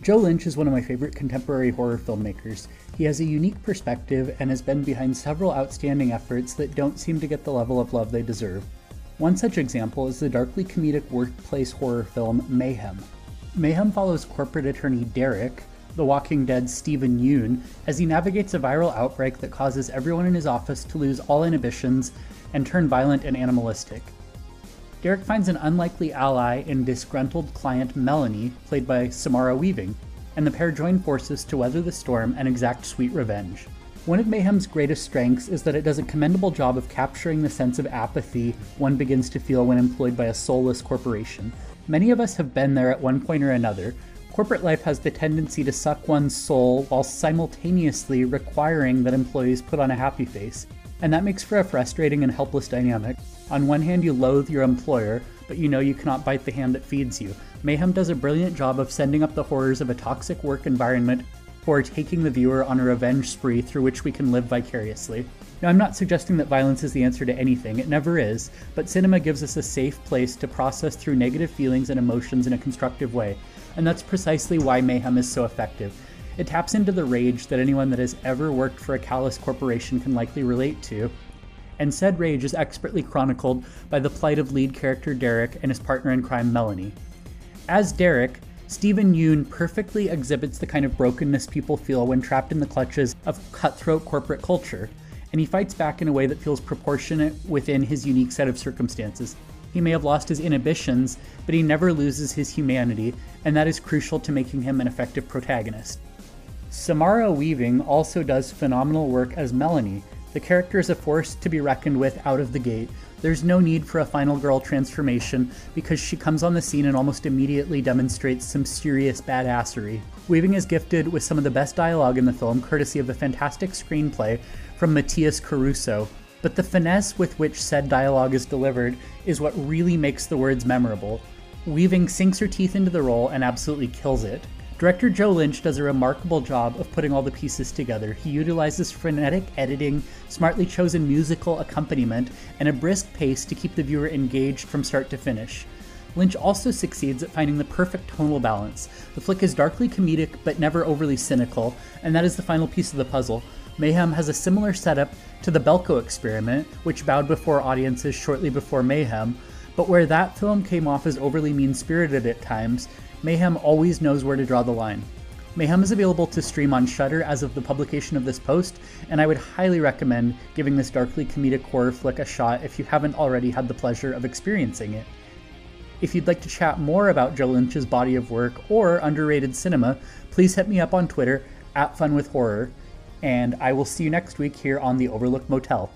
Joe Lynch is one of my favorite contemporary horror filmmakers. He has a unique perspective and has been behind several outstanding efforts that don't seem to get the level of love they deserve. One such example is the darkly comedic workplace horror film Mayhem. Mayhem follows corporate attorney Derek, The Walking Dead's Stephen Yeun, as he navigates a viral outbreak that causes everyone in his office to lose all inhibitions and turn violent and animalistic. Derek finds an unlikely ally in disgruntled client Melanie, played by Samara Weaving, and the pair join forces to weather the storm and exact sweet revenge. One of Mayhem's greatest strengths is that it does a commendable job of capturing the sense of apathy one begins to feel when employed by a soulless corporation. Many of us have been there at one point or another. Corporate life has the tendency to suck one's soul while simultaneously requiring that employees put on a happy face, and that makes for a frustrating and helpless dynamic. On one hand, you loathe your employer, but you know you cannot bite the hand that feeds you. Mayhem does a brilliant job of sending up the horrors of a toxic work environment or taking the viewer on a revenge spree through which we can live vicariously. Now, I'm not suggesting that violence is the answer to anything, it never is, but cinema gives us a safe place to process through negative feelings and emotions in a constructive way, and that's precisely why Mayhem is so effective. It taps into the rage that anyone that has ever worked for a callous corporation can likely relate to, and said rage is expertly chronicled by the plight of lead character Derek and his partner in crime Melanie. As Derek, Stephen Yeun perfectly exhibits the kind of brokenness people feel when trapped in the clutches of cutthroat corporate culture, and he fights back in a way that feels proportionate within his unique set of circumstances. He may have lost his inhibitions, but he never loses his humanity, and that is crucial to making him an effective protagonist. Samara Weaving also does phenomenal work as Melanie. The character is a force to be reckoned with out of the gate. There's no need for a final girl transformation because she comes on the scene and almost immediately demonstrates some serious badassery. Weaving is gifted with some of the best dialogue in the film, courtesy of the fantastic screenplay from Matthias Caruso. But the finesse with which said dialogue is delivered is what really makes the words memorable. Weaving sinks her teeth into the role and absolutely kills it. Director Joe Lynch does a remarkable job of putting all the pieces together. He utilizes frenetic editing, smartly chosen musical accompaniment, and a brisk pace to keep the viewer engaged from start to finish. Lynch also succeeds at finding the perfect tonal balance. The flick is darkly comedic but never overly cynical, and that is the final piece of the puzzle. Mayhem has a similar setup to the Belko Experiment, which bowed before audiences shortly before Mayhem, but where that film came off as overly mean-spirited at times, Mayhem always knows where to draw the line. Mayhem is available to stream on Shudder as of the publication of this post, and I would highly recommend giving this darkly comedic horror flick a shot if you haven't already had the pleasure of experiencing it. If you'd like to chat more about Joe Lynch's body of work or underrated cinema, please hit me up on Twitter @FunWithHorror, and I will see you next week here on the Overlook Motel.